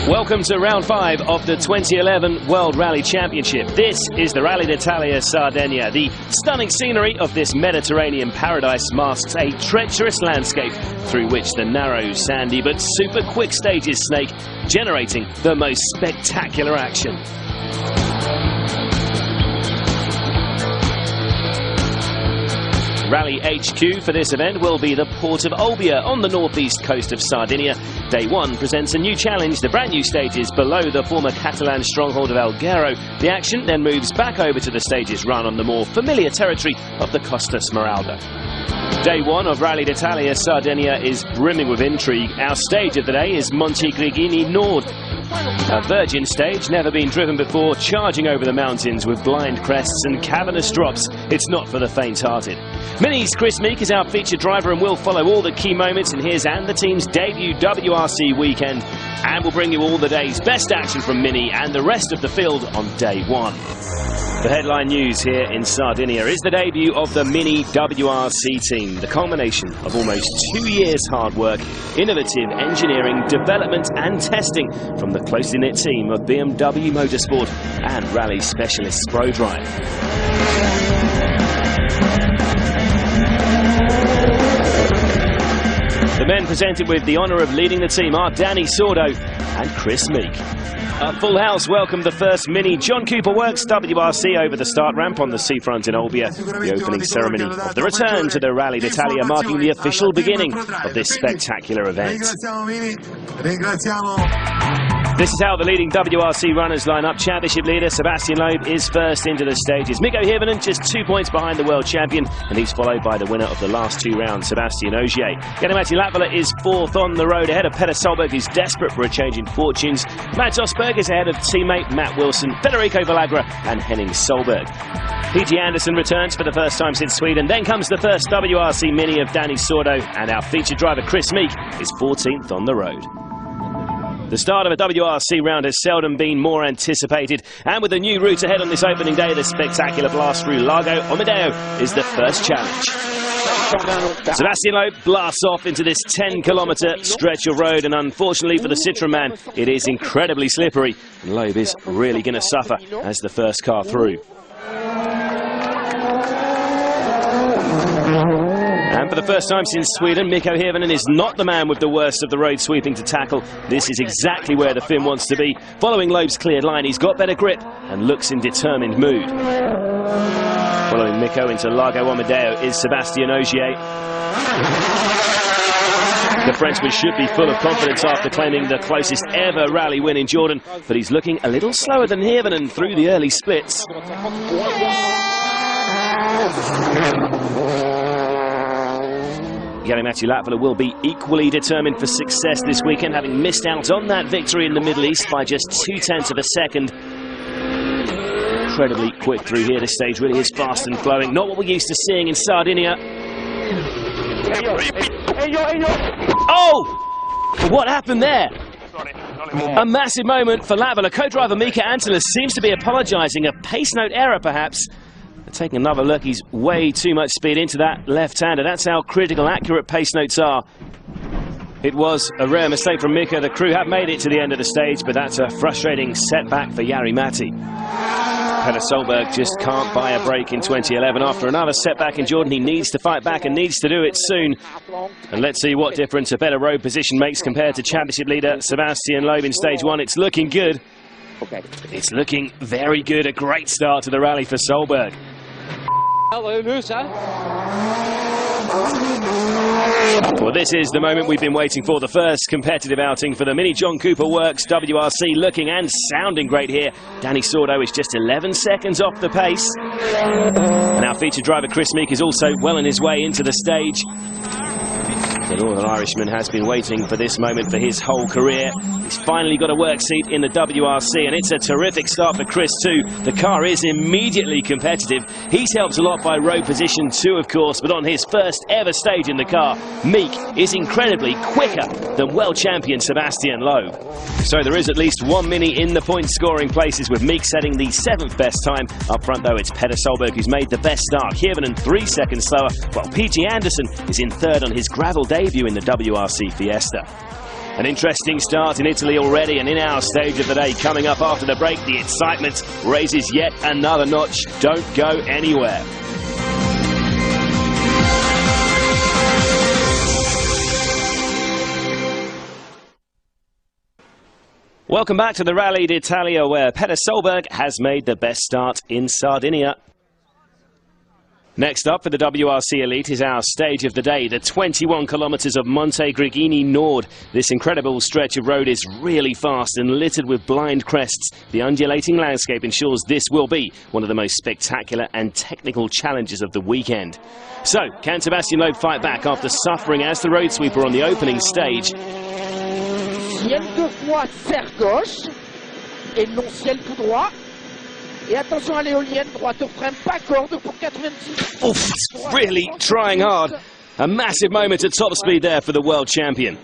Welcome to round 5 of the 2011 World Rally Championship. This is the Rally Italia Sardegna. The stunning scenery of this Mediterranean paradise masks a treacherous landscape through which the narrow, sandy but super quick stages snake, generating the most spectacular action. Rally HQ for this event will be the port of Olbia on the northeast coast of Sardinia. Day 1 presents a new challenge, the brand new stages below the former Catalan stronghold of Alghero. The action then moves back over to the stages run on the more familiar territory of the Costa Smeralda. Day 1 of Rally Italia Sardegna is brimming with intrigue. Our stage of the day is Monte Grigini Nord, a virgin stage never been driven before, charging over the mountains with blind crests and cavernous drops. It's not for the faint-hearted. Mini's Chris Meek is our featured driver and will follow all the key moments in his and the team's debut WRC weekend, and will bring you all the day's best action from Mini and the rest of the field on day 1. The headline news here in Sardinia is the debut of the Mini WRC team, the culmination of almost 2 years' hard work, innovative engineering, development and testing from the closely knit team of BMW Motorsport and rally specialist Prodrive. The men presented with the honour of leading the team are Danny Sordo and Chris Meek. A full house welcomed the first Mini John Cooper Works WRC over the start ramp on the seafront in Olbia, the opening ceremony of the return to the Rally d'Italia, marking the official beginning of this spectacular event. This is how the leading WRC runners line up. Championship leader Sebastian Loeb is first into the stages. Mikko Hirvonen just 2 points behind the world champion, and he's followed by the winner of the last 2 rounds, Sebastian Ogier. Jari-Matti Latvala is 4th on the road, ahead of Petter Solberg, who's desperate for a change in fortunes. Mads Osberg is ahead of teammate Matt Wilson, Federico Valagra and Henning Solberg. PG Anderson returns for the first time since Sweden. Then comes the first WRC Mini of Danny Sordo, and our featured driver Chris Meek is 14th on the road. The start of a WRC round has seldom been more anticipated, and with a new route ahead on this opening day, the spectacular blast through Lago Amedeo is the first challenge. Sebastian Loeb blasts off into this 10-kilometre stretch of road, and unfortunately for the Citroën man, it is incredibly slippery, and Loeb is really going to suffer as the first car through. And for the first time since Sweden, Mikko Hirvonen is not the man with the worst of the road sweeping to tackle. This is exactly where the Finn wants to be. Following Loeb's cleared line, he's got better grip and looks in determined mood. Following Mikko into Lago Amedeo is Sebastian Ogier. The Frenchman should be full of confidence after claiming the closest ever rally win in Jordan, but he's looking a little slower than Hirvonen through the early splits. Jari-Matti Latvala will be equally determined for success this weekend, having missed out on that victory in the Middle East by just 0.2 of a second. Incredibly quick through here. This stage really is fast and flowing. Not what we're used to seeing in Sardinia. Oh! What happened there? A massive moment for Latvala. Co-driver Mika Antelis seems to be apologising. A pace note error, perhaps. Taking another look, he's way too much speed into that left-hander. That's how critical accurate pace notes are. It was a rare mistake from Mika. The crew have made it to the end of the stage, but that's a frustrating setback for Jari-Matti. Petter Solberg just can't buy a break in 2011. After another setback in Jordan, he needs to fight back and needs to do it soon. And let's see what difference a better road position makes compared to championship leader Sebastian Loeb in stage 1. It's looking good. It's looking very good. A great start to the rally for Solberg. Well, this is the moment we've been waiting for, the first competitive outing for the Mini John Cooper Works WRC. Looking and sounding great here. Danny Sordo is just 11 seconds off the pace. And our featured driver Chris Meek is also well on his way into the stage. The Northern Irishman has been waiting for this moment for his whole career. He's finally got a work seat in the WRC, and it's a terrific start for Chris too. The car is immediately competitive. He's helped a lot by road position too, of course, but on his first ever stage in the car, Meek is incredibly quicker than world champion Sebastian Loeb. So there is at least one mini in the point scoring places, with Meek setting the 7th best time. Up front though, it's Petter Solberg who's made the best start, Hirvonen 3 seconds slower, while PG Anderson is in third on his gravel debut in the WRC Fiesta. An interesting start in Italy already, and in our stage of the day coming up after the break, the excitement raises yet another notch. Don't go anywhere. Welcome back to the Rally d'Italia, where Petter Solberg has made the best start in Sardinia. Next up for the WRC Elite is our stage of the day, the 21 kilometres of Monte Grigini Nord. This incredible stretch of road is really fast and littered with blind crests. The undulating landscape ensures this will be one of the most spectacular and technical challenges of the weekend. So, can Sebastian Loeb fight back after suffering as the road sweeper on the opening stage? Ciel deux fois serre gauche et non ciel tout droit. Et attention à l'éolienne, droite au frein, pas corde pour 86. Oof, really trying hard. A massive moment at top speed there for the world champion.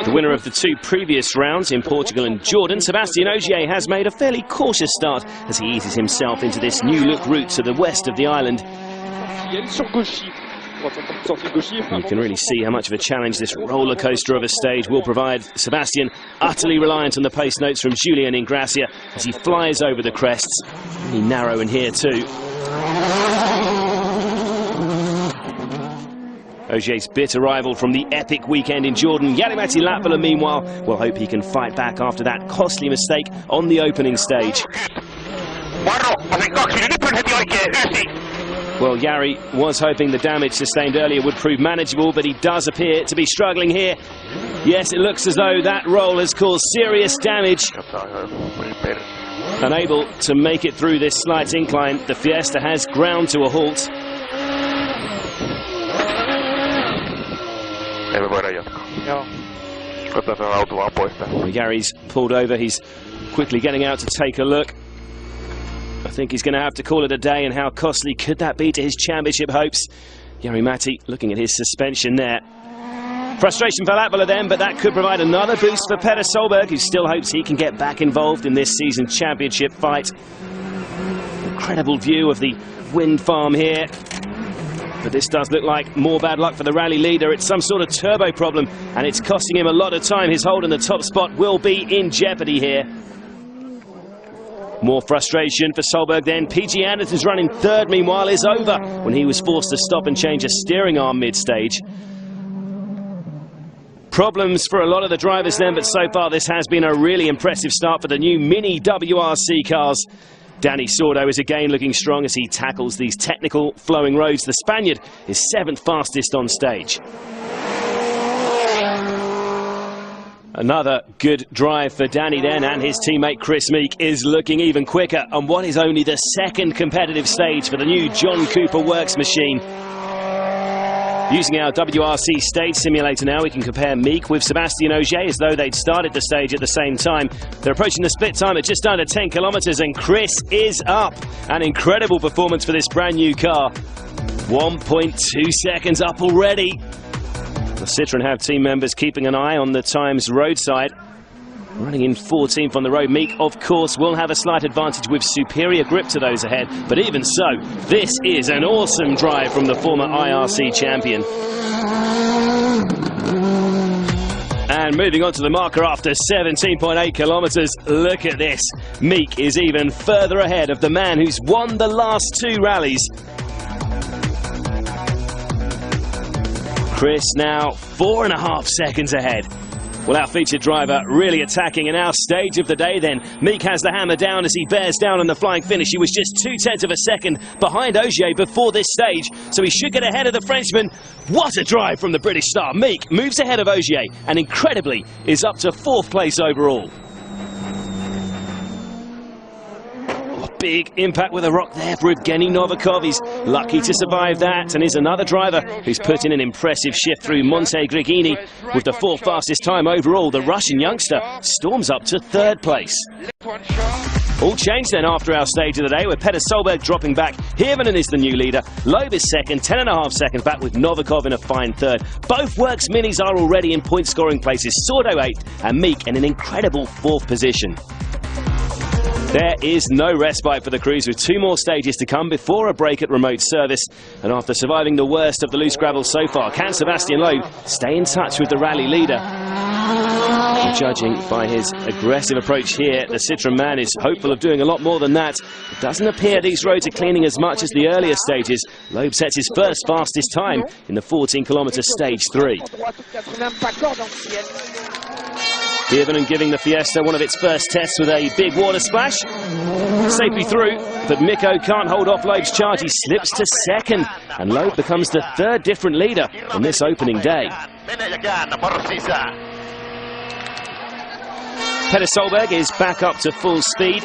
The winner of the 2 previous rounds in Portugal and Jordan, Sébastien Ogier, has made a fairly cautious start as he eases himself into this new look route to the west of the island. You can really see how much of a challenge this roller coaster of a stage will provide Sebastian, utterly reliant on the pace notes from Julien Ingracia as he flies over the crests. Really narrow in here too. Ogier's bitter rival from the epic weekend in Jordan, Jari-Matti Latvala, meanwhile, will hope he can fight back after that costly mistake on the opening stage. Well, Jari was hoping the damage sustained earlier would prove manageable, but he does appear to be struggling here. Yes, it looks as though that roll has caused serious damage. Unable to make it through this slight incline, the Fiesta has ground to a halt. Well, Jari's pulled over, he's quickly getting out to take a look. I think he's going to have to call it a day, and how costly could that be to his championship hopes? Jari-Matti looking at his suspension there. Frustration for Latvala then, but that could provide another boost for Petter Solberg, who still hopes he can get back involved in this season's championship fight. Incredible view of the wind farm here. But this does look like more bad luck for the rally leader. It's some sort of turbo problem, and it's costing him a lot of time. His hold in the top spot will be in jeopardy here. More frustration for Solberg then. PG Anderson's run in third, meanwhile, is over when he was forced to stop and change a steering arm mid-stage. Problems for a lot of the drivers then, but so far this has been a really impressive start for the new mini WRC cars. Danny Sordo is again looking strong as he tackles these technical flowing roads. The Spaniard is 7th fastest on stage. Another good drive for Danny then, and his teammate Chris Meek is looking even quicker on what is only the 2nd competitive stage for the new John Cooper Works machine. Using our WRC stage simulator now, we can compare Meek with Sebastian Ogier as though they'd started the stage at the same time. They're approaching the split time at just under 10 kilometres, and Chris is up. An incredible performance for this brand new car. 1.2 seconds up already. The Citroën have team members keeping an eye on the times roadside. Running in 14th on the road, Meek, of course, will have a slight advantage with superior grip to those ahead. But even so, this is an awesome drive from the former IRC champion. And moving on to the marker after 17.8 kilometres, look at this. Meek is even further ahead of the man who's won the last 2 rallies. Chris now 4.5 seconds ahead. Well, our featured driver really attacking in our stage of the day then. Meek has the hammer down as he bears down on the flying finish. He was just 0.2 of a second behind Ogier before this stage, so he should get ahead of the Frenchman. What a drive from the British star. Meek moves ahead of Ogier and incredibly is up to 4th place overall. Big impact with a rock there for Evgeny Novikov. He's lucky to survive that, and is another driver who's put in an impressive shift through Monte Grigini. With the fourth fastest time overall, the Russian youngster storms up to third place. All changed then after our stage of the day, with Petter Solberg dropping back. Hirvonen is the new leader. Loeb is second, 10.5 seconds back, with Novikov in a fine third. Both Works minis are already in point-scoring places. Sordo 8th and Meek in an incredible 4th position. There is no respite for the crews, with 2 more stages to come before a break at remote service. And after surviving the worst of the loose gravel so far, can Sebastian Loeb stay in touch with the rally leader? And judging by his aggressive approach here, the Citroën man is hopeful of doing a lot more than that. It doesn't appear these roads are cleaning as much as the earlier stages. Loeb sets his first fastest time in the 14-kilometre stage 3. Hirvonen giving the Fiesta one of its first tests with a big water splash. Safely through, but Mikko can't hold off Loeb's charge. He slips to second, and Loeb becomes the 3rd different leader on this opening day. Petter Solberg is back up to full speed,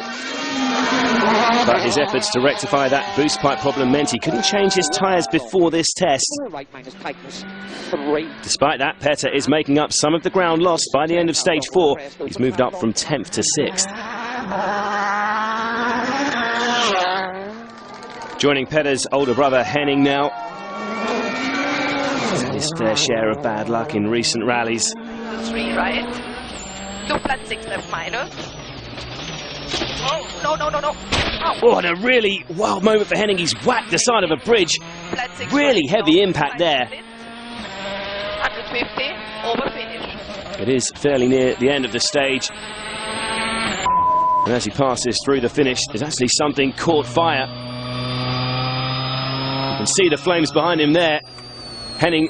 but his efforts to rectify that boost pipe problem meant he couldn't change his tyres before this test. Despite that, Petter is making up some of the ground lost by the end of stage 4. He's moved up from 10th to 6th. Joining Petter's older brother Henning now. He's had his fair share of bad luck in recent rallies. 3 right. 2 flat 6 left minus. Oh, no. Oh, and a really wild moment for Henning. He's whacked the side of a bridge. Really heavy impact there. 150, over finish. It is fairly near the end of the stage. And as he passes through the finish, there's actually something caught fire. You can see the flames behind him there. Henning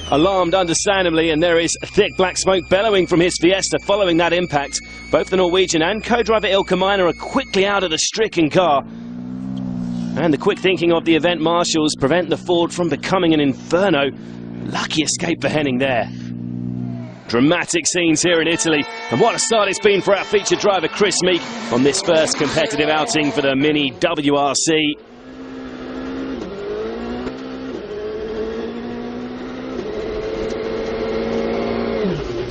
alarmed understandably, and there is thick black smoke bellowing from his Fiesta following that impact. Both the Norwegian and co-driver Ilka Miner are quickly out of the stricken car. And the quick thinking of the event marshals prevent the Ford from becoming an inferno. Lucky escape for Henning there. Dramatic scenes here in Italy, and what a start it's been for our featured driver Chris Meek on this first competitive outing for the Mini WRC.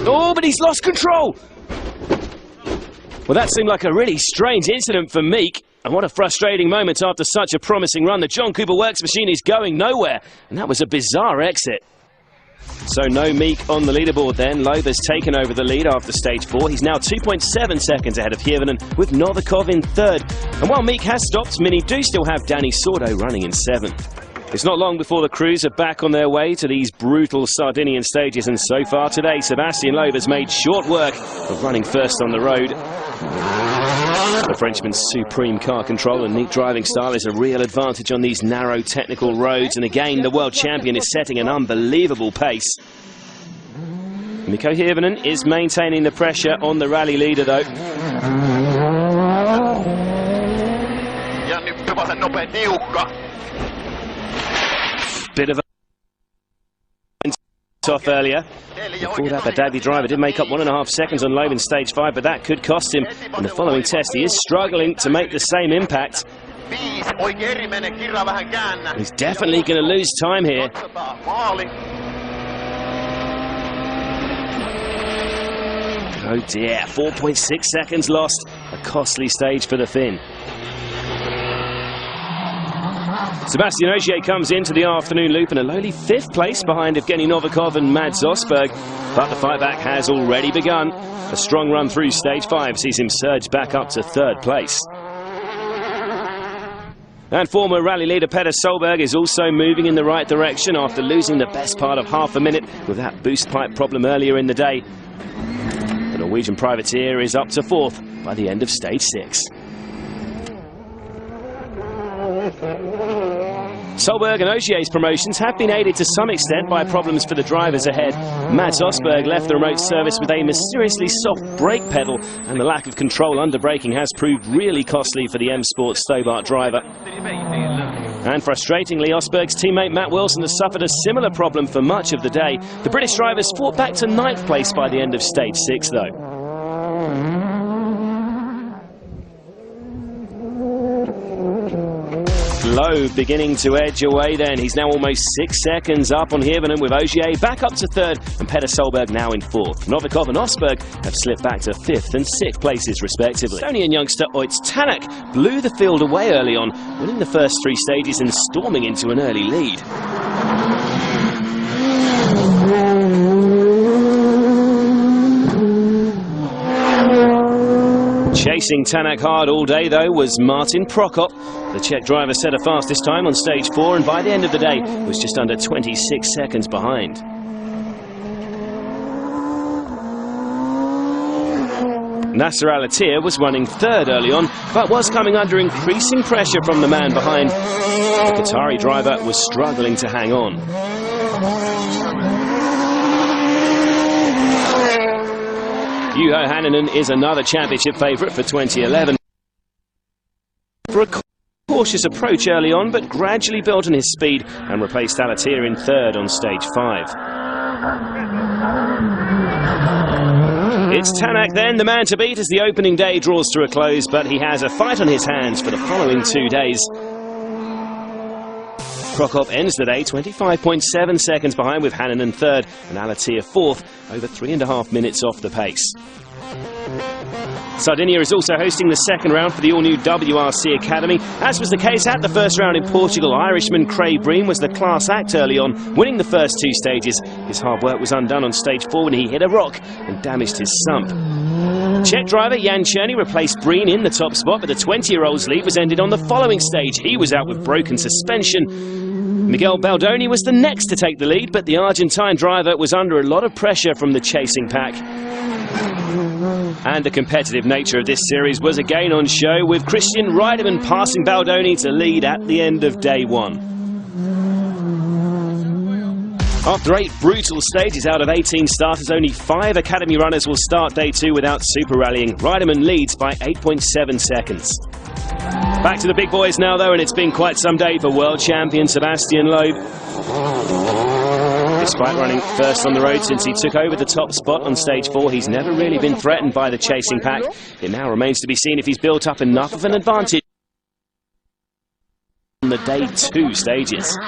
Oh, but he's lost control! Well, that seemed like a really strange incident for Meek, and what a frustrating moment after such a promising run. The John Cooper Works machine is going nowhere, and that was a bizarre exit. So no Meek on the leaderboard then. Loeb has taken over the lead after stage 4. He's now 2.7 seconds ahead of Hirvonen, with Novikov in 3rd. And while Meek has stopped, Mini do still have Danny Sordo running in 7th. It's not long before the crews are back on their way to these brutal Sardinian stages, and so far today, Sebastian Loeb has made short work of running first on the road. The Frenchman's supreme car control and neat driving style is a real advantage on these narrow technical roads, and again the world champion is setting an unbelievable pace. Mikko Hirvonen is maintaining the pressure on the rally leader though. Bit of a off earlier. Before that, the Daddy driver did make up 1.5 seconds on Loeb in stage 5, but that could cost him in the following test. He is struggling to make the same impact. He's definitely going to lose time here. Oh dear, 4.6 seconds lost. A costly stage for the Finn. Sebastian Ogier comes into the afternoon loop in a lowly 5th place behind Evgeny Novikov and Mads Osberg, but the fight back has already begun. A strong run through stage 5 sees him surge back up to 3rd place. And former rally leader Petter Solberg is also moving in the right direction after losing the best part of half a minute with that boost pipe problem earlier in the day. The Norwegian privateer is up to 4th by the end of stage 6. Solberg and Ogier's promotions have been aided to some extent by problems for the drivers ahead. Mads Osberg left the remote service with a mysteriously soft brake pedal, and the lack of control under braking has proved really costly for the M-Sport Stobart driver. And frustratingly, Osberg's teammate Matt Wilson has suffered a similar problem for much of the day. The British drivers fought back to 9th place by the end of stage 6 though. Loeb beginning to edge away then. He's now almost 6 seconds up on Hirvonen, with Ogier back up to third and Petter Solberg now in fourth. Novikov and Osberg have slipped back to fifth and sixth places respectively. Estonian youngster Oits Tänak blew the field away early on, winning the first three stages and storming into an early lead. Chasing Tänak hard all day, though, was Martin Prokop. The Czech driver set a fastest time on stage 4 and by the end of the day was just under 26 seconds behind. Nasser Al-Attiyah was running third early on, but was coming under increasing pressure from the man behind. The Qatari driver was struggling to hang on. Juho Hänninen is another championship favourite for 2011. For a cautious approach early on, but gradually built on his speed and replaced Al-Attiyah in third on stage 5. It's Tänak then, the man to beat as the opening day draws to a close, but he has a fight on his hands for the following 2 days. Prokop ends the day 25.7 seconds behind, with Hänninen third and Al-Attiyah fourth, over 3.5 minutes off the pace. Sardinia is also hosting the second round for the all-new WRC Academy. As was the case at the first round in Portugal, Irishman Craig Breen was the class act early on, winning the first 2 stages. His hard work was undone on stage 4 when he hit a rock and damaged his sump. Czech driver Jan Černý replaced Breen in the top spot, but the 20-year-old's lead was ended on the following stage. He was out with broken suspension. Miguel Baldoni was the next to take the lead, but the Argentine driver was under a lot of pressure from the chasing pack. And the competitive nature of this series was again on show, with Christian Reidemann passing Baldoni to lead at the end of day 1. After 8 brutal stages out of 18 starters, only 5 Academy runners will start day 2 without super rallying. Reidemann leads by 8.7 seconds. Back to the big boys now, though, and it's been quite some day for world champion Sebastian Loeb. Despite running first on the road since he took over the top spot on stage 4, he's never really been threatened by the chasing pack. It now remains to be seen if he's built up enough of an advantage on the day 2 stages.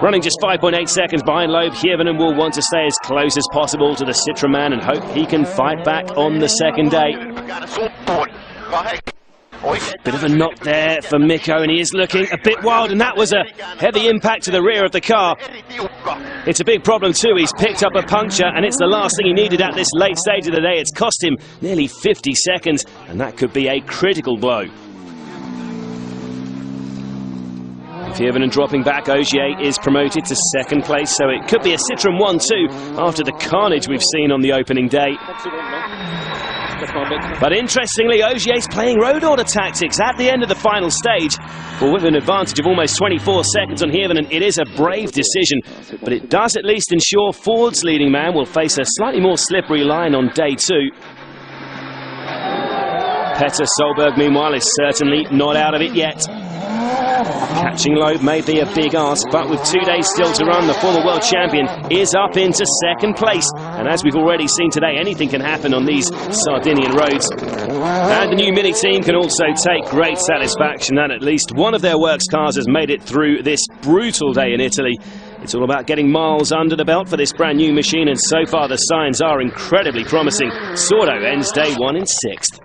Running just 5.8 seconds behind Loeb, Hirvonen will want to stay as close as possible to the Citra man and hope he can fight back on the second day. Bit of a knock there for Mikko, and he is looking a bit wild, and that was a heavy impact to the rear of the car. It's a big problem too. He's picked up a puncture, and it's the last thing he needed at this late stage of the day. It's cost him nearly 50 seconds, and that could be a critical blow. Hirvonen dropping back, Ogier is promoted to second place, so it could be a Citroën 1-2 after the carnage we've seen on the opening day. But interestingly, Ogier's playing road order tactics at the end of the final stage. Well, with an advantage of almost 24 seconds on Hirvonen, it is a brave decision, but it does at least ensure Ford's leading man will face a slightly more slippery line on day 2. Petter Solberg, meanwhile, is certainly not out of it yet. Catching Loeb may be a big ask, but with 2 days still to run, the former world champion is up into second place. And as we've already seen today, anything can happen on these Sardinian roads. And the new Mini team can also take great satisfaction that at least one of their works cars has made it through this brutal day in Italy. It's all about getting miles under the belt for this brand new machine, and so far the signs are incredibly promising. Sordo ends day 1 in 6th.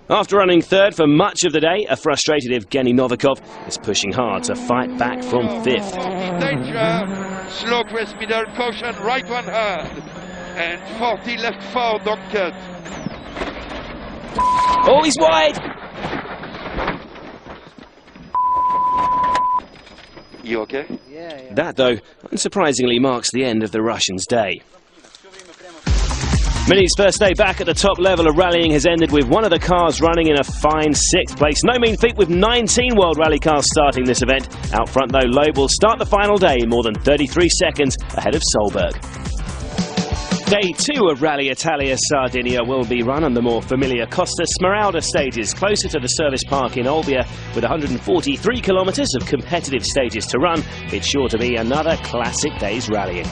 After running third for much of the day, a frustrated Evgeny Novikov is pushing hard to fight back from 5th. Danger, slow press middle, caution, right one hard, and 40 left 4, don't cut. Oh, he's wide! You okay? Yeah. That, though, unsurprisingly marks the end of the Russians' day. Mini's first day back at the top level of rallying has ended with one of the cars running in a fine 6th place. No mean feat with 19 World Rally cars starting this event. Out front, though, Loeb will start the final day more than 33 seconds ahead of Solberg. Day 2 of Rally Italia Sardegna will be run on the more familiar Costa Smeralda stages, closer to the service park in Olbia. With 143 kilometres of competitive stages to run, it's sure to be another classic day's rallying.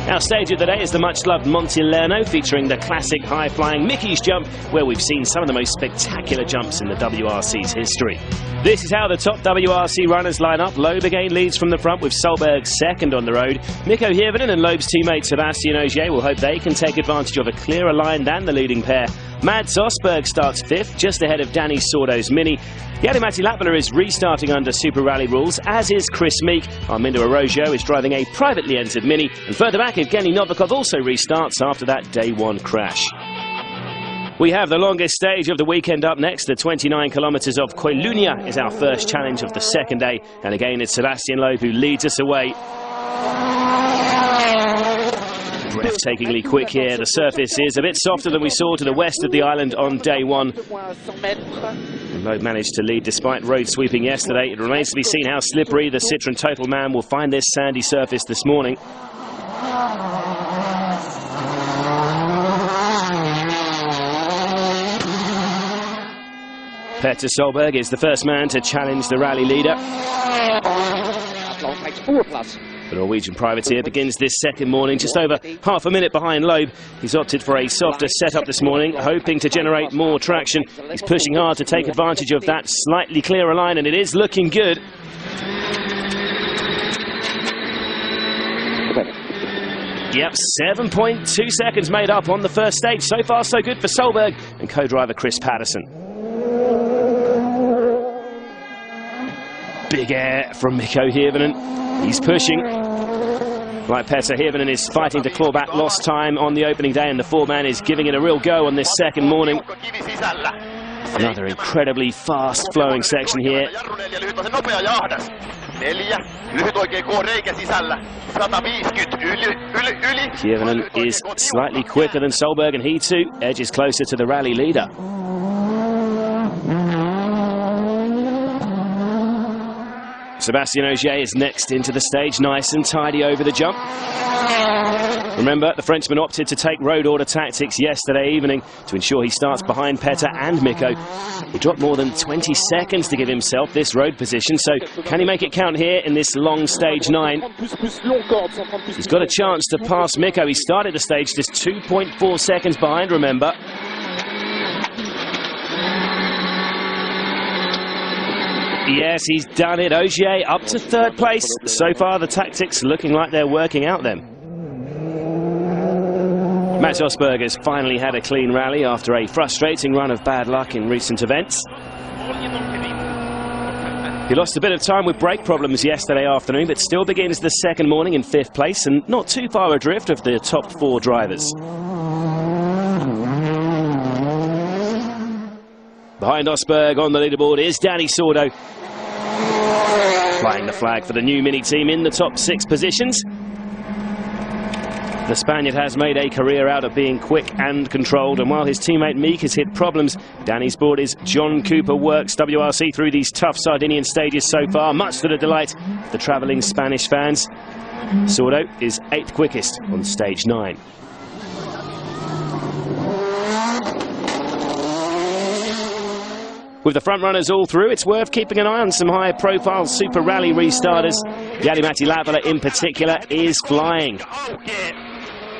Our stage of the day is the much-loved Monte Lerno, featuring the classic high-flying Mickey's jump, where we've seen some of the most spectacular jumps in the WRC's history. This is how the top WRC runners line up. Loeb again leads from the front, with Solberg second on the road. Mikko Hirvonen and Loeb's teammate Sebastian Ogier will hope they can take advantage of a clearer line than the leading pair. Mads Osberg starts fifth, just ahead of Danny Sordo's Mini. Jari-Matti Latvala is restarting under Super Rally rules, as is Chris Meek. Armindo Arrojo is driving a privately entered Mini. And further back, Evgeny Novikov also restarts after that day one crash. We have the longest stage of the weekend up next. The 29 kilometres of Coilunia is our first challenge of the second day. And again, it's Sebastian Loeb who leads us away. Breathtakingly quick here. The surface is a bit softer than we saw to the west of the island on day one. Loeb managed to lead despite road sweeping yesterday. It remains to be seen how slippery the Citroën Total Man will find this sandy surface this morning. Petter Solberg is the first man to challenge the rally leader. The Norwegian privateer begins this second morning just over half a minute behind Loeb. He's opted for a softer setup this morning, hoping to generate more traction. He's pushing hard to take advantage of that slightly clearer line, and it is looking good. Yep, 7.2 seconds made up on the first stage. So far, so good for Solberg and co-driver Chris Patterson. Big air from Mikko Hirvonen. He's pushing. Like Petter, Hirvonen is fighting to claw back lost time on the opening day, and the four-man is giving it a real go on this second morning. Another incredibly fast-flowing section here. Hirvonen is slightly quicker than Solberg, and he too edges closer to the rally leader. Sebastian Ogier is next into the stage, nice and tidy over the jump. Remember, the Frenchman opted to take road order tactics yesterday evening to ensure he starts behind Petter and Mikko. He dropped more than 20 seconds to give himself this road position, so can he make it count here in this long stage 9? He's got a chance to pass Mikko. He started the stage just 2.4 seconds behind, remember. Yes, he's done it. Ogier up to third place. So far, the tactics looking like they're working out then. Mads Osberg has finally had a clean rally after a frustrating run of bad luck in recent events. He lost a bit of time with brake problems yesterday afternoon, but still begins the second morning in fifth place and not too far adrift of the top four drivers. Behind Osberg on the leaderboard is Danny Sordo, flying the flag for the new Mini team in the top 6 positions. The Spaniard has made a career out of being quick and controlled, and while his teammate Meek has hit problems, Danny's board is John Cooper works WRC through these tough Sardinian stages so far, much to the delight of the travelling Spanish fans. Sordo is 8th quickest on stage 9. With the front runners all through, it's worth keeping an eye on some high-profile Super Rally restarters. Jari-Matti Latvala in particular is flying.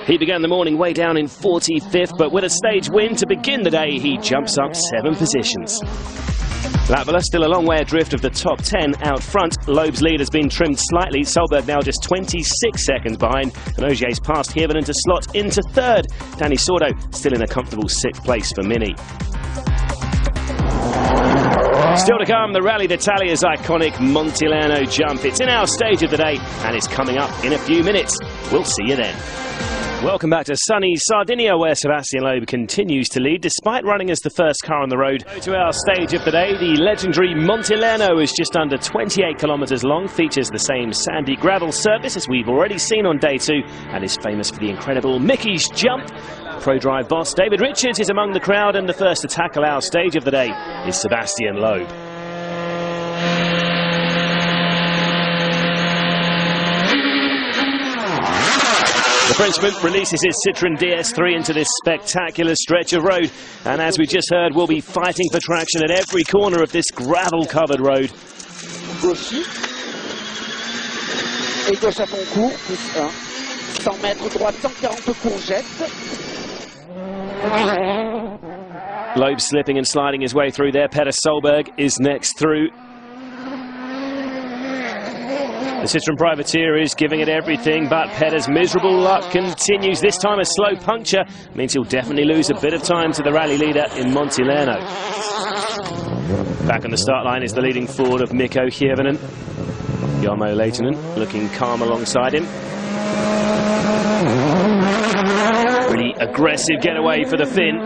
He began the morning way down in 45th, but with a stage win to begin the day, he jumps up 7 positions. Latvala still a long way adrift of the top 10 out front. Loeb's lead has been trimmed slightly. Solberg now just 26 seconds behind, and Ogier's passed Hirvonen to slot into third. Danny Sordo still in a comfortable 6th place for Mini. Still to come, the Rally d'Italia's iconic Monte Lerno jump. It's in our stage of the day, and it's coming up in a few minutes. We'll see you then. Welcome back to sunny Sardinia, where Sebastian Loeb continues to lead despite running as the first car on the road. To our stage of the day, the legendary Monte Lerno is just under 28 kilometres long, features the same sandy gravel surface as we've already seen on day 2, and is famous for the incredible Mickey's jump. Pro-Drive boss David Richards is among the crowd, and the first to tackle our stage of the day is Sebastian Loeb. The Frenchman releases his Citroën DS3 into this spectacular stretch of road, and as we just heard, will be fighting for traction at every corner of this gravel-covered road. Gauchy. Et gauche à fond court, plus 1. 100 mètres droite, 140 courgettes. Loeb slipping and sliding his way through there. Petter Solberg is next through. The Citroën Privateer is giving it everything, but Petter's miserable luck continues. This time a slow puncture means he'll definitely lose a bit of time to the rally leader in Montilerno. Back on the start line is the leading Ford of Mikko Hirvonen. Jarmo Lehtinen looking calm alongside him. Really aggressive getaway for the Finn.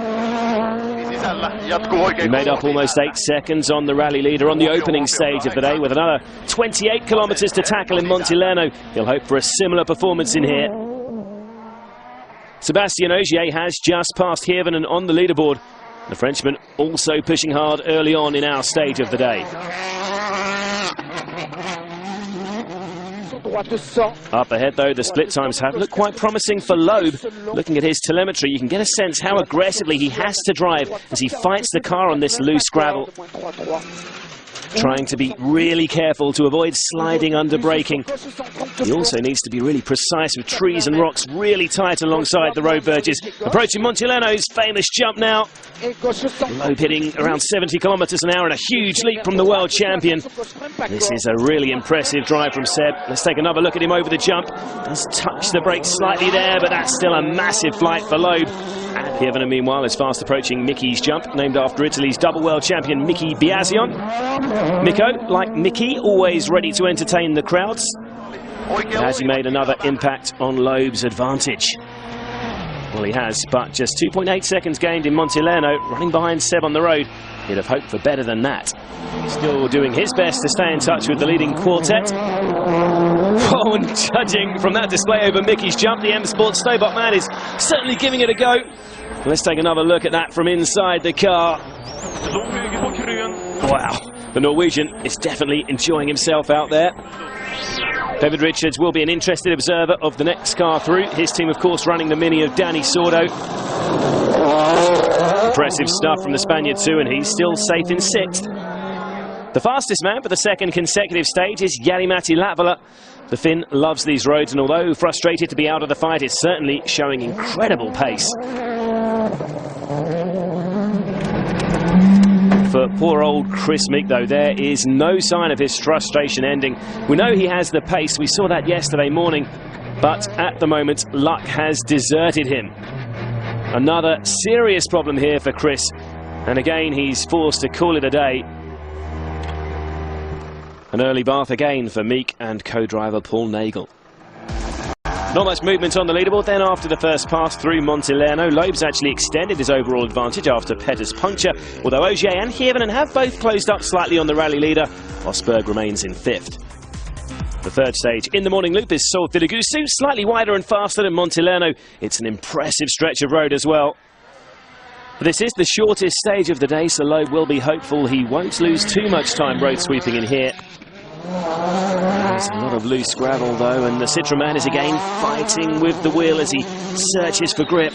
He made up almost 8 seconds on the rally leader on the opening stage of the day. With another 28 kilometres to tackle in Montilerno, he'll hope for a similar performance in here. Sébastien Ogier has just passed Hirvonen on the leaderboard. The Frenchman also pushing hard early on in our stage of the day. Up ahead, though, the split times have looked quite promising for Loeb. Looking at his telemetry, you can get a sense how aggressively he has to drive as he fights the car on this loose gravel. Trying to be really careful to avoid sliding under braking. He also needs to be really precise with trees and rocks really tight alongside the road verges. Approaching Montilerno's famous jump now. Loeb hitting around 70 kilometres an hour and a huge leap from the world champion. This is a really impressive drive from Seb. Let's take another look at him over the jump. Does touch the brakes slightly there, but that's still a massive flight for Loeb. And Hirvonen, meanwhile, is fast approaching Mickey's jump, named after Italy's double world champion Mickey Biasion. Mikko, like Mickey, always ready to entertain the crowds. Has he made another impact on Loeb's advantage? Well, he has, but just 2.8 seconds gained in Montilerno, running behind Seb on the road. He'd have hoped for better than that. Still doing his best to stay in touch with the leading quartet. Oh, and judging from that display over Mickey's jump, the M Sport Stobart man is certainly giving it a go. Let's take another look at that from inside the car. Wow, the Norwegian is definitely enjoying himself out there. David Richards will be an interested observer of the next car through. His team, of course, running the Mini of Danny Sordo. Impressive stuff from the Spaniard too, and he's still safe in 6th. The fastest man for the second consecutive stage is Jari-Matti Latvala. The Finn loves these roads, and although frustrated to be out of the fight, is certainly showing incredible pace. For poor old Chris Meek, though, there is no sign of his frustration ending. We know he has the pace, we saw that yesterday morning, but at the moment, luck has deserted him. Another serious problem here for Chris, and again he's forced to call it a day. An early bath again for Meek and co-driver Paul Nagel. Not much movement on the leaderboard then after the first pass through Montilerno. Loeb's actually extended his overall advantage after Petter's puncture, although Ogier and Hirvonen have both closed up slightly on the rally leader. Osberg remains in 5th. The third stage in the morning loop is Soort-Villagoussou, slightly wider and faster than Montilerno. It's an impressive stretch of road as well. This is the shortest stage of the day, so Loeb will be hopeful he won't lose too much time road sweeping in here. There's a lot of loose gravel though, and the Citroën man is again fighting with the wheel as he searches for grip.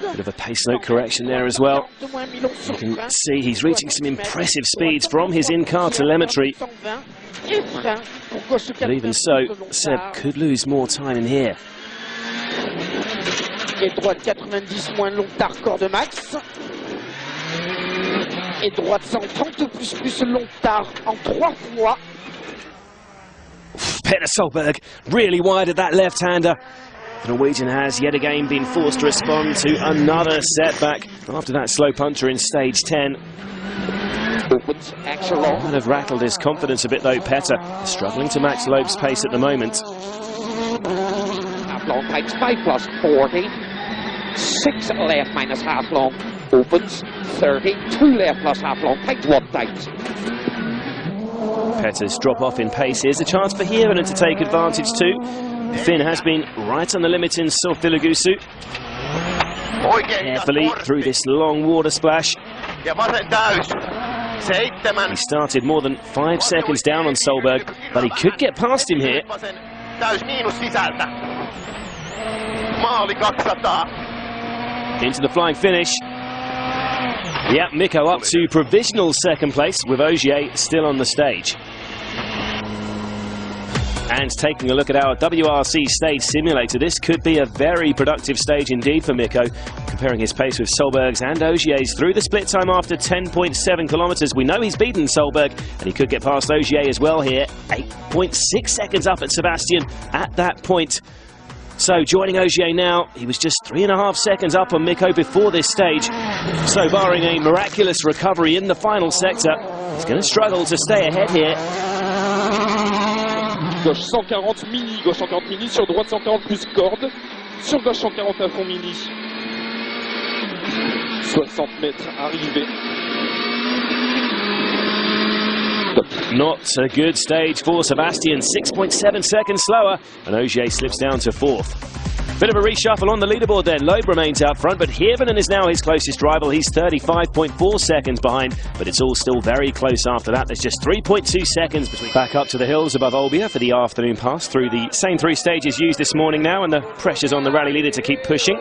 Bit of a pace note correction there as well. You can see he's reaching some impressive speeds from his in-car telemetry. But even so, Seb could lose more time in here. Et droite 90 moins long tard corps de max. Et droite 130 plus long tard en 3 fois. Petter Solberg really wide at that left-hander. The Norwegian has yet again been forced to respond to another setback after that slow puncher in stage 10. Might have rattled his confidence a bit though, Petter. Struggling to match Loeb's pace at the moment. Half long takes 5 plus 40. 6 left minus half long. Opens 30. 2 left plus half long. Takes 1 tight. Petter's drop off in pace. Here's a chance for Hirvonen to take advantage too. Finn has been right on the limit in Soort-Villagoussou. Carefully through this long water splash. He started more than 5 seconds down on Solberg, but he could get past him here. Into the flying finish. Yep, Mikko up to provisional second place with Ogier still on the stage. And taking a look at our WRC stage simulator, this could be a very productive stage indeed for Mikko. Comparing his pace with Solberg's and Ogier's through the split time after 10.7 kilometres. We know he's beaten Solberg, and he could get past Ogier as well here. 8.6 seconds up at Sebastian at that point. So joining Ogier now, he was just 3.5 seconds up on Mikko before this stage. So barring a miraculous recovery in the final sector, he's going to struggle to stay ahead here. Gauche 140 mini, gauche 140 mini, sur droite 140 plus corde, sur gauche 140 à fond mini. 60 mètres, arrivée. Not a good stage for Sebastian, 6.7 seconds slower, and Ogier slips down to 4th. Bit of a reshuffle on the leaderboard then. Loeb remains out front, but Hirvonen is now his closest rival. He's 35.4 seconds behind, but it's all still very close after that. There's just 3.2 seconds between. Back up to the hills above Olbia for the afternoon pass through the same 3 stages used this morning now, and the pressure's on the rally leader to keep pushing.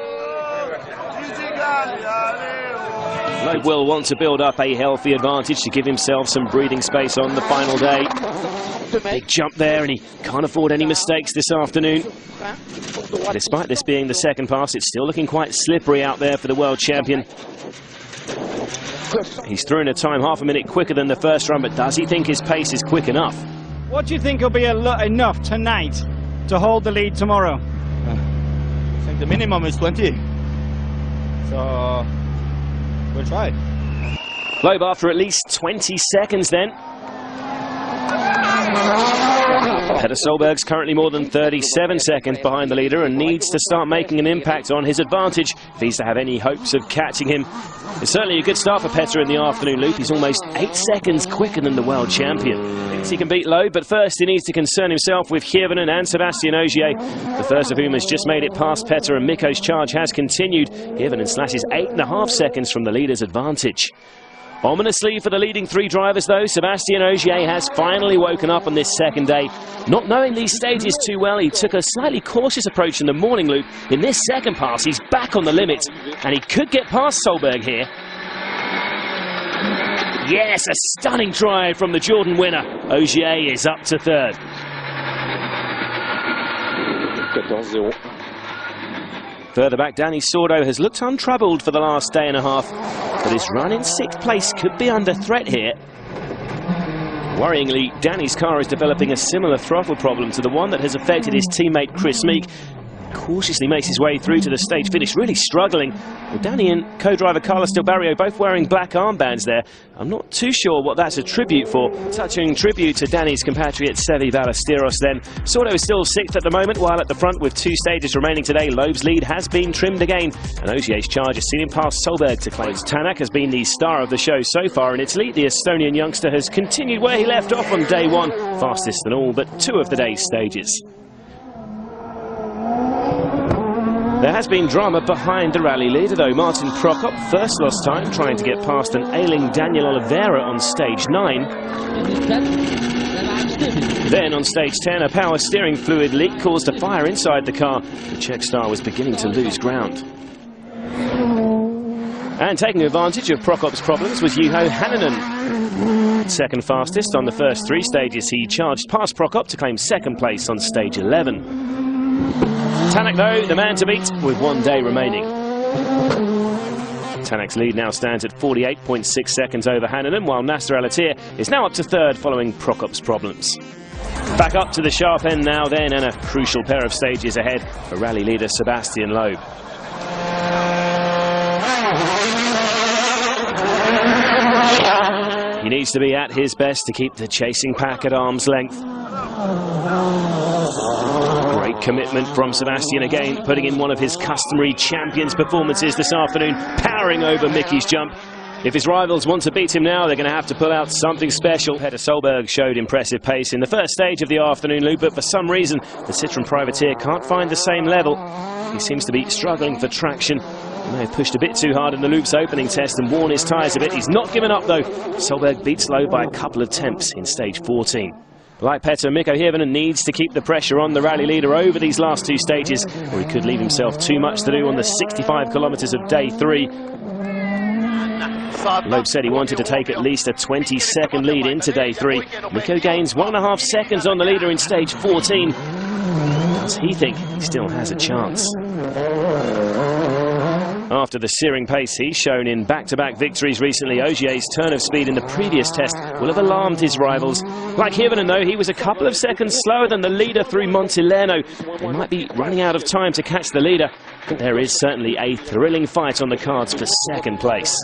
Loeb will want to build up a healthy advantage to give himself some breathing space on the final day. Big jump there, and he can't afford any mistakes this afternoon. Despite this being the second pass, it's still looking quite slippery out there for the world champion. He's through in a time half a minute quicker than the first run, but does he think his pace is quick enough? What do you think will be enough tonight to hold the lead tomorrow? I think the minimum is 20. So we'll try. Loeb after at least 20 seconds then. Petter Solberg's currently more than 37 seconds behind the leader and needs to start making an impact on his advantage if he's to have any hopes of catching him. It's certainly a good start for Petter in the afternoon loop. He's almost 8 seconds quicker than the world champion. Thinks he can beat Loeb, but first he needs to concern himself with Hirvonen and Sebastian Ogier, the first of whom has just made it past Petter, and Mikko's charge has continued. Hirvonen slashes 8.5 seconds from the leader's advantage. Ominously for the leading 3 drivers though, Sebastian Ogier has finally woken up on this second day. Not knowing these stages too well, he took a slightly cautious approach in the morning loop. In this second pass, he's back on the limit, and he could get past Solberg here. Yes, a stunning drive from the Jordan winner. Ogier is up to 3rd. 14-0. Further back, Danny Sordo has looked untroubled for the last day and a half, but his run in 6th place could be under threat here. Worryingly, Danny's car is developing a similar throttle problem to the one that has affected his teammate Chris Meek. Cautiously makes his way through to the stage finish, really struggling. With Danny and co-driver Carlos Del Barrio both wearing black armbands there. I'm not too sure what that's a tribute for. Touching tribute to Danny's compatriot Sevi Ballesteros then. Sordo is still 6th at the moment, while at the front with 2 stages remaining today, Loeb's lead has been trimmed again, and Ogier's charge has seen him past Solberg to claim. Tanak has been the star of the show so far in Italy. The Estonian youngster has continued where he left off on day 1, fastest than all but 2 of the day's stages. There has been drama behind the rally leader though. Martin Prokop first lost time trying to get past an ailing Daniel Oliveira on stage 9. Then on stage 10, a power steering fluid leak caused a fire inside the car. The Czech star was beginning to lose ground. And taking advantage of Prokop's problems was Juho Hänninen. Second fastest on the first 3 stages, he charged past Prokop to claim 2nd place on stage 11. Tanak, though, the man to beat with 1 day remaining. Tanak's lead now stands at 48.6 seconds over Hänninen, while Nasser Al-Attiyah is now up to 3rd following Prokop's problems. Back up to the sharp end now then, and a crucial pair of stages ahead for rally leader Sebastian Loeb. He needs to be at his best to keep the chasing pack at arm's length. Great commitment from Sebastian again, putting in one of his customary champions performances this afternoon, powering over Mickey's jump. If his rivals want to beat him now, they're going to have to pull out something special. Petter Solberg showed impressive pace in the first stage of the afternoon loop, but for some reason the Citroën Privateer can't find the same level. He seems to be struggling for traction. He may have pushed a bit too hard in the loop's opening test and worn his tyres a bit. He's not given up though. Solberg beats Loeb by a couple of tenths in stage 14. Like Petter, Mikko Hirvonen needs to keep the pressure on the rally leader over these last two stages, or he could leave himself too much to do on the 65 kilometres of day 3. Loeb said he wanted to take at least a 20-second lead into day 3. Mikko gains 1.5 seconds on the leader in stage 14. Does he think he still has a chance? After the searing pace he's shown in back-to-back victories recently, Ogier's turn of speed in the previous test will have alarmed his rivals. Like Hirvonen though, he was a couple of seconds slower than the leader through Montilerno. They might be running out of time to catch the leader, but there is certainly a thrilling fight on the cards for second place.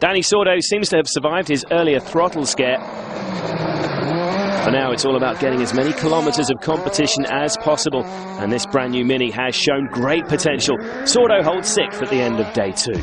Dani Sordo seems to have survived his earlier throttle scare. For now, it's all about getting as many kilometres of competition as possible, and this brand new Mini has shown great potential. Sordo holds 6th at the end of day 2.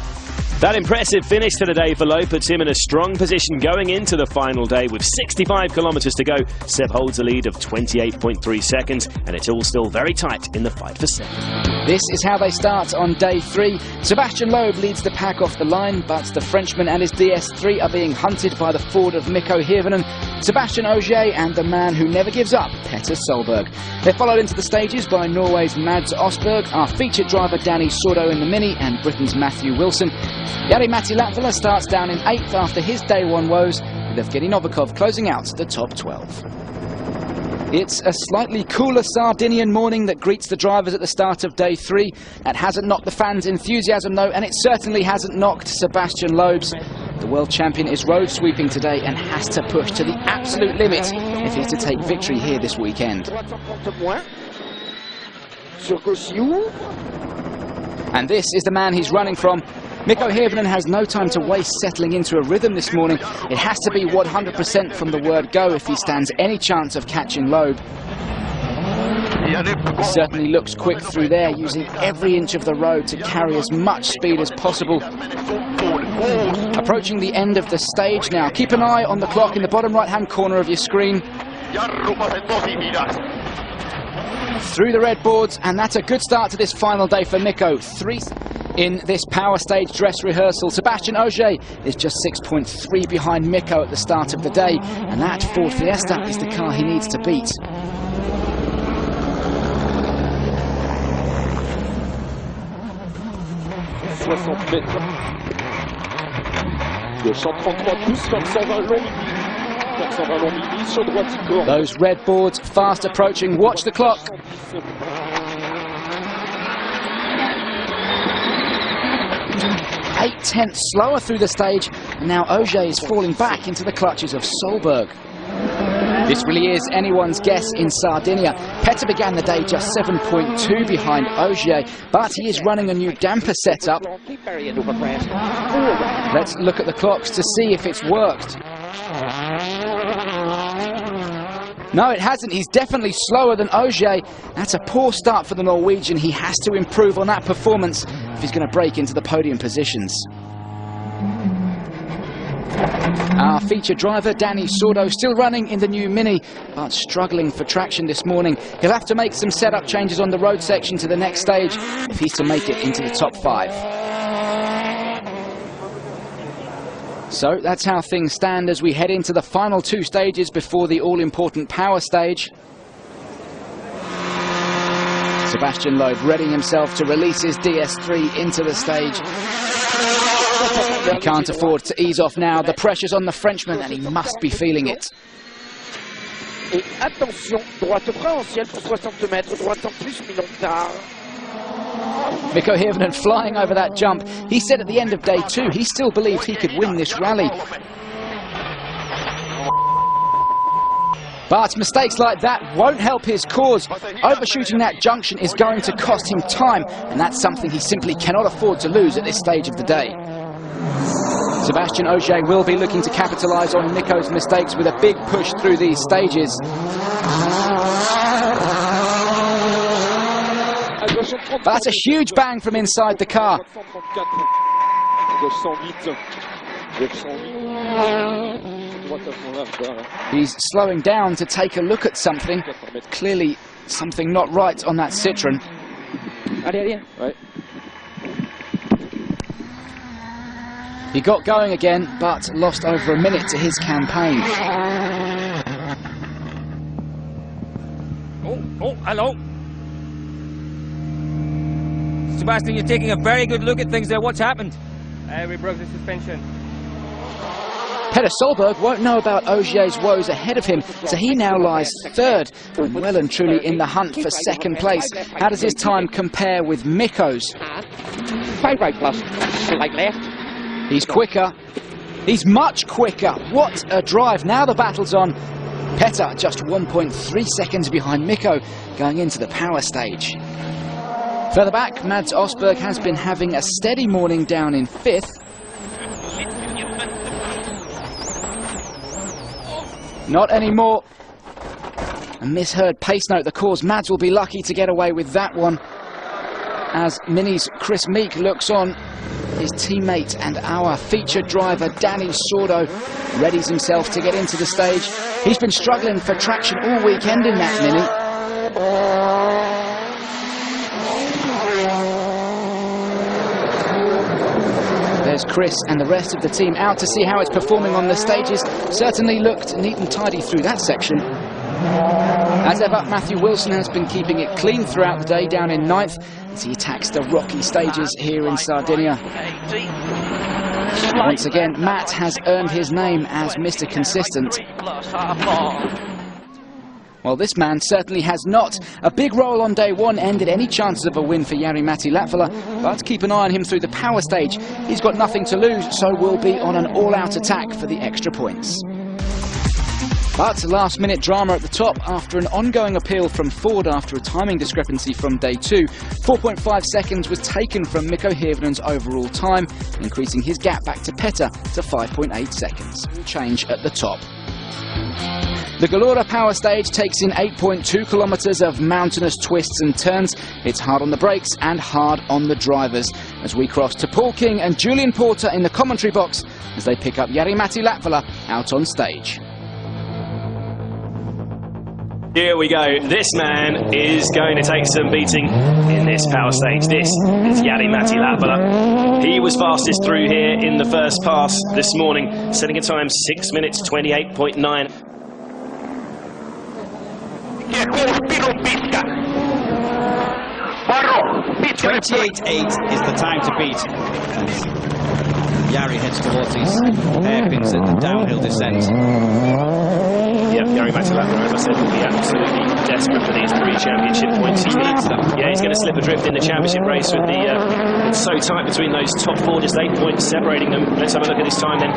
That impressive finish to the day for Loeb puts him in a strong position going into the final day with 65 kilometres to go. Seb holds a lead of 28.3 seconds, and it's all still very tight in the fight for second. This is how they start on day 3. Sebastian Loeb leads the pack off the line, but the Frenchman and his DS3 are being hunted by the Ford of Mikko Hirvonen, Sebastian Ogier and the man who never gives up, Petter Solberg. They're followed into the stages by Norway's Mads Osberg, our featured driver Dani Sordo in the Mini, and Britain's Matthew Wilson. Jari-Matti Latvala starts down in 8th after his day 1 woes, with Evgeny Novikov closing out the top 12. It's a slightly cooler Sardinian morning that greets the drivers at the start of day 3. That hasn't knocked the fans' enthusiasm though, and it certainly hasn't knocked Sebastian Loeb's. The world champion is road sweeping today and has to push to the absolute limit if he's to take victory here this weekend. And this is the man he's running from. Mikko Hirvonen has no time to waste settling into a rhythm this morning. It has to be 100% from the word go if he stands any chance of catching Loeb. He certainly looks quick through there, using every inch of the road to carry as much speed as possible. Approaching the end of the stage now. Keep an eye on the clock in the bottom right-hand corner of your screen. Through the red boards, and that's a good start to this final day for Mikko. 3 in this power stage dress rehearsal. Sebastian Ogier is just 6.3 behind Mikko at the start of the day, and that Ford Fiesta is the car he needs to beat. Those red boards fast approaching. Watch the clock. Eight tenths slower through the stage, and now Ogier is falling back into the clutches of Solberg. This really is anyone's guess in Sardinia. Petter began the day just 7.2 behind Ogier, but he is running a new damper setup. Let's look at the clocks to see if it's worked. No, it hasn't. He's definitely slower than Ogier. That's a poor start for the Norwegian. He has to improve on that performance if he's going to break into the podium positions. Our featured driver, Dani Sordo, still running in the new Mini, but struggling for traction this morning. He'll have to make some setup changes on the road section to the next stage if he's to make it into the top 5. So that's how things stand as we head into the final 2 stages before the all-important power stage. Sebastian Loeb readying himself to release his DS3 into the stage. He can't afford to ease off now. The pressure's on the Frenchman and he must be feeling it. Et attention, droite préférentielle pour 60 mètres, droite en plus, mi tard. Mikko Hirvonen flying over that jump. He said at the end of day 2 he still believed he could win this rally. But mistakes like that won't help his cause. Overshooting that junction is going to cost him time, and that's something he simply cannot afford to lose at this stage of the day. Sebastian Ogier will be looking to capitalise on Mikko's mistakes with a big push through these stages. That's a huge bang from inside the car. He's slowing down to take a look at something. Clearly something not right on that Citroën. Allez, allez. Ouais. He got going again, but lost over a minute to his campaign. Oh, hello. Sebastian, you're taking a very good look at things there. What's happened? We broke the suspension. Petter Solberg won't know about Ogier's woes ahead of him, so he now lies third, and well and truly in the hunt for second place. How does his time compare with Mikko's? 5 right plus, slight left. He's quicker. He's much quicker. What a drive. Now the battle's on. Petter just 1.3 seconds behind Mikko going into the power stage. Further back, Mads Osberg has been having a steady morning down in 5th. Not anymore. A misheard pace note that caused Mads will be lucky to get away with that one. As Mini's Chris Meek looks on, his teammate and our featured driver Danny Sordo readies himself to get into the stage. He's been struggling for traction all weekend in that Mini. There's Chris and the rest of the team out to see how it's performing on the stages. Certainly looked neat and tidy through that section. As ever, Matthew Wilson has been keeping it clean throughout the day, down in 9th, as he attacks the rocky stages here in Sardinia. Once again, Matt has earned his name as Mr. Consistent. Well, this man certainly has not. A big roll on day 1 ended any chances of a win for Jari-Matti Latvala, but keep an eye on him through the power stage. He's got nothing to lose, so will be on an all-out attack for the extra points. But last-minute drama at the top after an ongoing appeal from Ford after a timing discrepancy from day 2. 4.5 seconds was taken from Mikko Hirvonen's overall time, increasing his gap back to Petter to 5.8 seconds. Change at the top. The Galora power stage takes in 8.2 kilometres of mountainous twists and turns. It's hard on the brakes and hard on the drivers as we cross to Paul King and Julian Porter in the commentary box as they pick up Jari-Matti Latvala out on stage. Here we go. This man is going to take some beating in this power stage. This is Jari-Matti Latvala. He was fastest through here in the first pass this morning, setting a time 6 minutes 28.9. 28.8 is the time to beat. Jari heads towards these hairpins at the downhill descent. Yep, Jari-Matti Latvala, as I said, will be absolutely desperate for these 3 championship points. He needs them. Yeah, he's going to slip adrift in the championship race with the it's so tight between those top 4, just 8 points separating them. Let's have a look at his time then.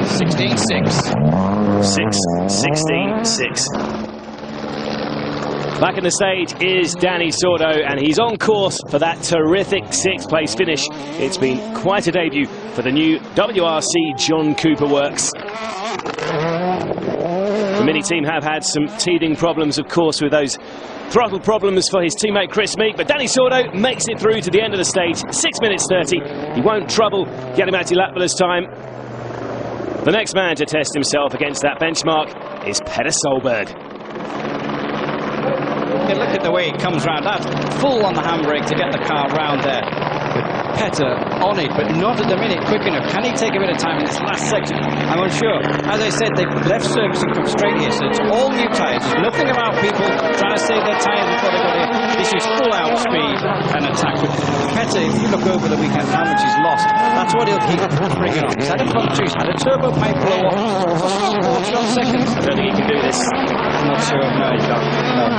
16.6. 6.16.6. Back in the stage is Danny Sordo, and he's on course for that terrific 6th place finish. It's been quite a debut for the new WRC John Cooper Works. The Mini team have had some teething problems, of course, with those throttle problems for his teammate Chris Meek, but Danny Sordo makes it through to the end of the stage, 6 minutes 30. He won't trouble Jari-Matti Latvala's time. The next man to test himself against that benchmark is Petter Solberg. Look at the way it comes round. That's full on the handbrake to get the car round there. With Petter on it, but not at the minute quick enough. Can he take a bit of time in this last section? I'm unsure. As I said, they've left service and come straight here, so it's all new tyres. There's nothing about people trying to save their tyres before they got here. This is full out speed and attack. But Petter, if you look over the weekend how much he's lost, that's what he'll keep bringing on. He's had a front two, he's had a turbo pipe blow off. 40 seconds. I don't think he can do this. I'm not sure. No, he can't. No.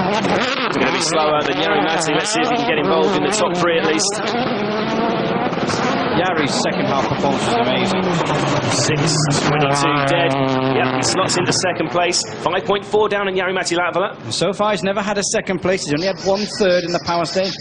It's going to be slower than Jari-Matti. Let's see if he can get involved in the top 3 at least. Jari's second half performance was amazing. 6.22 dead. Yep, he slots into 2nd place. 5.4 down in Jari-Matti Latvala. So far, he's never had a 2nd place. He's only had 1/3 in the power stage.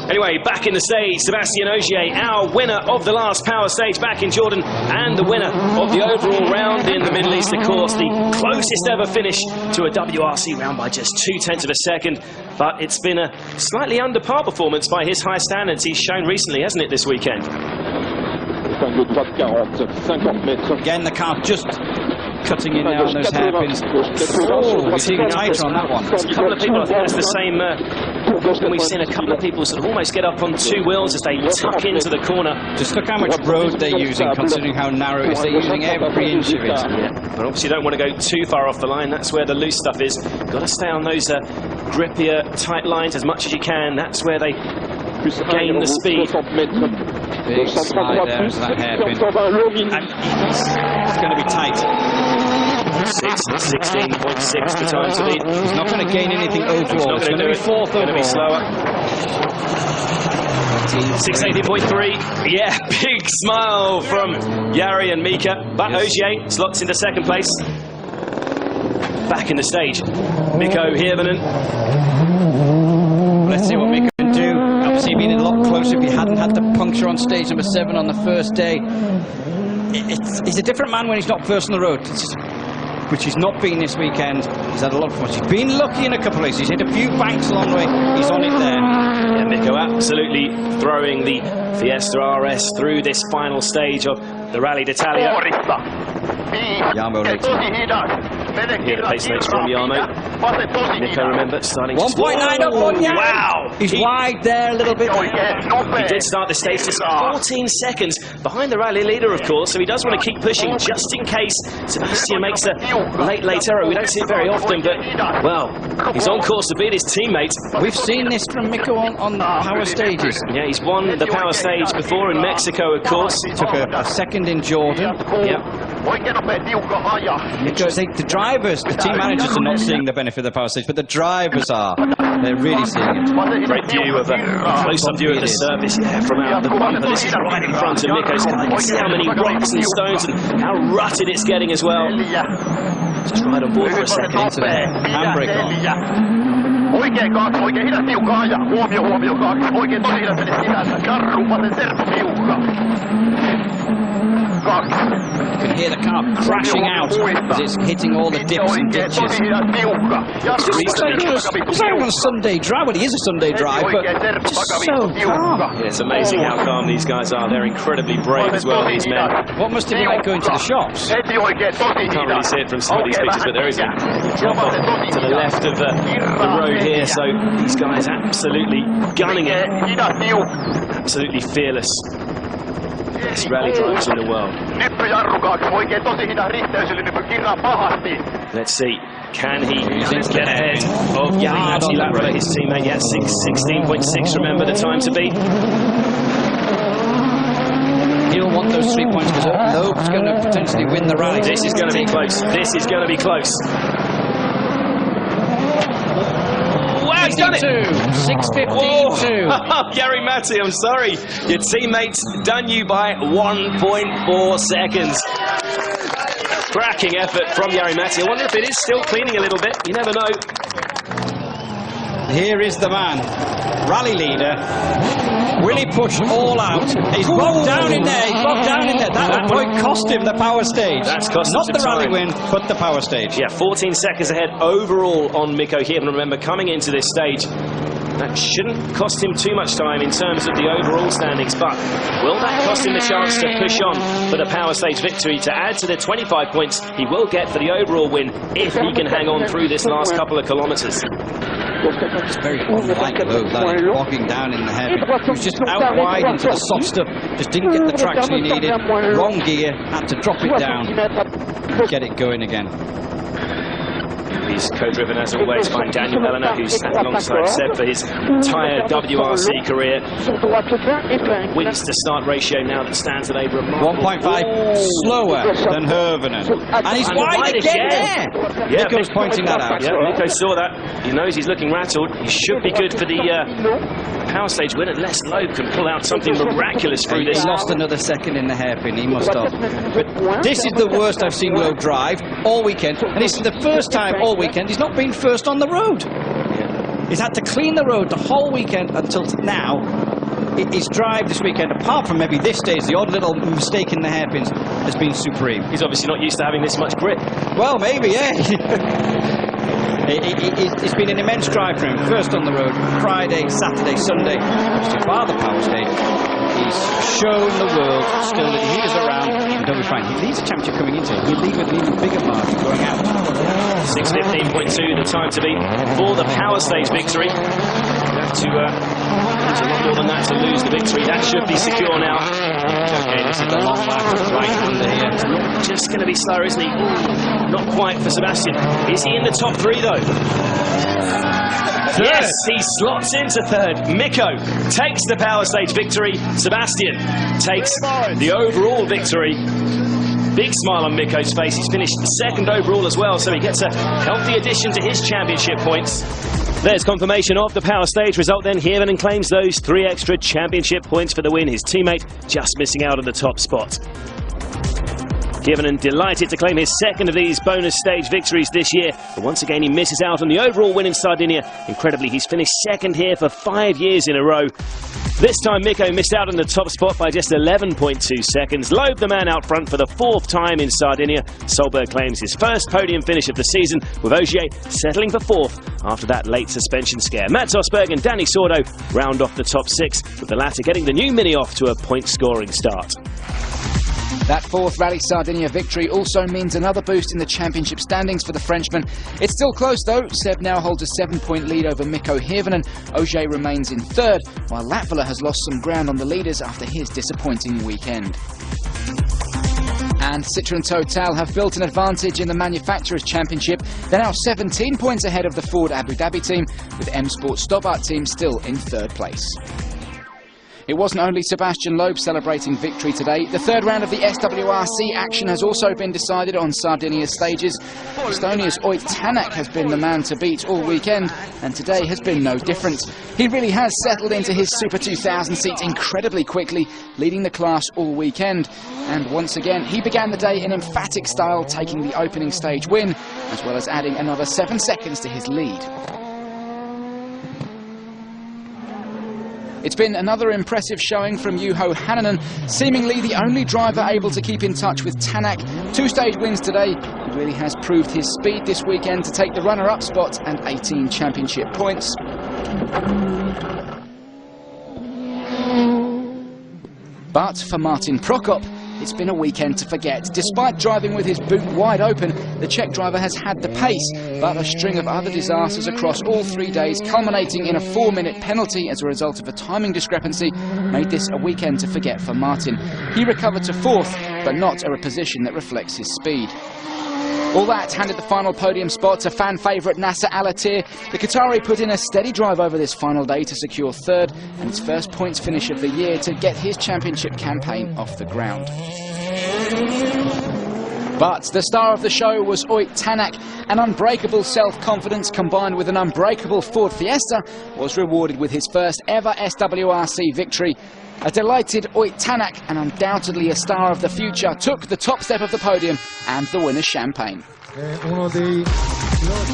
Anyway, back in the stage, Sebastian Ogier, our winner of the last power stage back in Jordan, and the winner of the overall round in the Middle East, of course, the closest ever finish to a WRC round by just 0.2 of a second. But it's been a slightly under par performance by his high standards he's shown recently, hasn't it, this weekend? Again, the car just cutting in now on those hairpins. Oh, we're seeing tighter on that one. A couple of people, I think that's the And we've seen a couple of people sort of almost get up on two wheels as they tuck into the corner. Just look how much road they're using, considering how narrow it is. They're using every inch of it. Yeah. But obviously you don't want to go too far off the line. That's where the loose stuff is. Got to stay on those grippier, tight lines as much as you can. That's where they gain the speed. Big slide there as that hairpin. And it's going to be tight. 16.6 the time to beat. He's not going to gain anything overall. It's going to be fourth overall. Going to be slower. 680.3. Yeah, big smile from Jari and Mika. But Ogier slots into second place. Back in the stage, Mikko Hirvonen. Let's see what Mikko can do. Obviously, been a lot closer if he hadn't had the puncture on stage number 7 on the first day. He's a different man when he's not first on the road, which he's not been this weekend. He's had a lot of fun. He's been lucky in a couple of races. He's hit a few banks along the way. He's on it there. Yeah, Mikko absolutely throwing the Fiesta RS through this final stage of the Rally d'Italia. Jarmo later. Here the pace notes from Jarmo. Mikko, remember, starting 1.9 up on Jarmo. Wow! He's wide there a little bit. He did start the stage just 14 seconds behind the rally leader, of course, so he does want to keep pushing just in case Sebastian makes a late error. We don't see it very often, but, well, he's on course to beat his teammate. We've seen this from Mikko on power stages. Yeah, he's won the power stage before in Mexico, of course. He took a second in Jordan. Yeah. Because the drivers, the team managers are not seeing the benefit of the power stage, but the drivers are. They're really seeing it. Great view of a close-up view of the surface, from out the bumper. This is right in front of Mikko's car. You can see how many rocks and stones and how rutted it's getting as well. Just right on board for a second into the handbrake on. Oikein kaksi, oikein hidasta tiukkaa ja huomio kaksi, oikein tosi hidasta sisässä, jarru, vasen servo tiukka. You can hear the car crashing out as it's hitting all the dips and ditches. It's like on a Sunday drive. Well, he is a Sunday drive, but just so calm. Yeah, it's amazing how calm these guys are. They're incredibly brave as well, these men. What must it be like going to the shops? You can't really see it from some of these pictures, but there is a drop off to the left of the road here, so these guys absolutely gunning it. Absolutely fearless. Best rally drivers in the world. Let's see, can he get ahead of Jari Matti, his teammate? Yeah, 16.6, remember the time to beat. He'll want those 3 points because Loeb's going to potentially win the rally. This is going to be close. This is going to be close. He's done it! 6:15.2. Jari Matti, I'm sorry. Your teammate's done you by 1.4 seconds. Cracking effort from Jari Matti. I wonder if it is still cleaning a little bit. You never know. Here is the man, rally leader. Will he push all out? He's bogged down in there. He's bogged down in there. That point cost him the power stage. That's cost him not the rally time. win, but the power stage. Yeah, 14 seconds ahead overall on Mikko Hirvonen. Remember, coming into this stage, that shouldn't cost him too much time in terms of the overall standings, but will that cost him the chance to push on for the power stage victory, to add to the 25 points he will get for the overall win if he can hang on through this last couple of kilometres? It's very unlike Loeb, that is bogging down in the head. He was just out wide into the soft stuff, just didn't get the traction he needed. Wrong gear, had to drop it down, get it going again. He's co-driven as always by Daniel Helena, who's sat alongside Seb for his entire WRC career. Wins to start ratio now that stands at a remarkable 1.5 slower than Hirvonen. And he's wide again there! Yeah, Mikko's pointing that out. Yeah, Mikko saw that. He knows he's looking rattled. He should be good for the power stage win unless Loeb can pull out something miraculous through this. He lost another second in the hairpin, he must have. But this is the worst I've seen Loeb drive all weekend, and this is the first time all weekend he's not been first on the road. He's had to clean the road the whole weekend until now. His drive this weekend, apart from maybe this stage, the odd little mistake in the hairpins, has been supreme. He's obviously not used to having this much grip. Well, maybe, yeah. It's been an immense drive for him. First on the road, Friday, Saturday, Sunday. So far the power stage. He's shown the world still that he is around. And don't be frightened, he leads the championship coming into it. He'll lead with an even bigger margin going out. 6:15.2, the time to beat for the power stage victory. need to a lot more than that to lose the victory. That should be secure now. Okay, this is a long lap of the right-hander here. Just going to be slower, isn't he? Ooh, not quite for Sebastian. Is he in the top three, though? Yes, he slots into third. Mikko takes the power stage victory. Sebastian takes the overall victory. Big smile on Mikko's face. He's finished second overall as well, so he gets a healthy addition to his championship points. There's confirmation of the power stage result then. Hirvonen claims those 3 extra championship points for the win. His teammate just missing out on the top spot. Hirvonen delighted to claim his second of these bonus stage victories this year, but once again he misses out on the overall win in Sardinia. Incredibly, he's finished second here for 5 years in a row. This time Mikko missed out on the top spot by just 11.2 seconds. Loeb, the man out front for the 4th time in Sardinia. Solberg claims his first podium finish of the season, with Ogier settling for 4th after that late suspension scare. Mats Osberg and Danny Sordo round off the top 6, with the latter getting the new Mini off to a point-scoring start. That 4th Rally Sardinia victory also means another boost in the championship standings for the Frenchman. It's still close though. Seb now holds a 7-point lead over Mikko Hirvonen. Ogier remains in 3rd, while Latvala has lost some ground on the leaders after his disappointing weekend. And Citroën Total have built an advantage in the Manufacturers' Championship. They're now 17 points ahead of the Ford Abu Dhabi team, with M Sport Stobart team still in 3rd place. It wasn't only Sebastian Loeb celebrating victory today. The 3rd round of the SWRC action has also been decided on Sardinia's stages. Estonia's Ott Tänak has been the man to beat all weekend, and today has been no different. He really has settled into his Super 2000 seat incredibly quickly, leading the class all weekend. And once again, he began the day in emphatic style, taking the opening stage win, as well as adding another 7 seconds to his lead. It's been another impressive showing from Juho Hänninen, seemingly the only driver able to keep in touch with Tänak. 2 stage wins today. He really has proved his speed this weekend to take the runner-up spot and 18 championship points. But for Martin Prokop, it's been a weekend to forget. Despite driving with his boot wide open, the Czech driver has had the pace, but a string of other disasters across all 3 days, culminating in a 4-minute penalty as a result of a timing discrepancy, made this a weekend to forget for Martin. He recovered to 4th, but not a position that reflects his speed. All that handed the final podium spot to fan favourite Nasser Al-Attiyah. The Qatari put in a steady drive over this final day to secure 3rd and his first points finish of the year to get his championship campaign off the ground. But the star of the show was Ott Tänak. An unbreakable self-confidence combined with an unbreakable Ford Fiesta was rewarded with his first ever SWRC victory. A delighted Ott Tänak, and undoubtedly a star of the future, took the top step of the podium and the winner's champagne.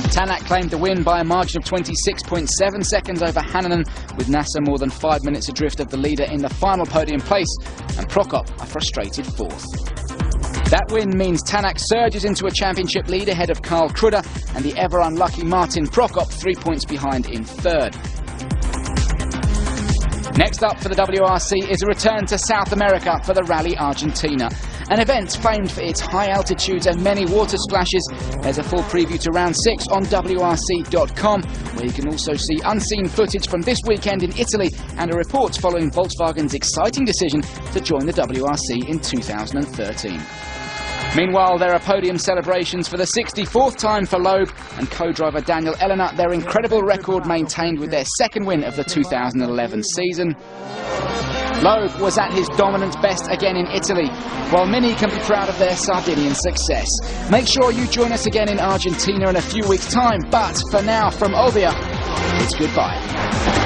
Tänak claimed the win by a margin of 26.7 seconds over Hänninen, with Nasser more than 5 minutes adrift of the leader in the final podium place, and Prokop a frustrated 4th. That win means Tänak surges into a championship lead ahead of Karl Kruder and the ever-unlucky Martin Prokop 3 points behind in 3rd. Next up for the WRC is a return to South America for the Rally Argentina, an event famed for its high altitudes and many water splashes. There's a full preview to round 6 on WRC.com, where you can also see unseen footage from this weekend in Italy and a report following Volkswagen's exciting decision to join the WRC in 2013. Meanwhile, there are podium celebrations for the 64th time for Loeb and co-driver Daniel Elena, their incredible record maintained with their 2nd win of the 2011 season. Loeb was at his dominant best again in Italy, while Mini can be proud of their Sardinian success. Make sure you join us again in Argentina in a few weeks' time, but for now, from Olbia, it's goodbye.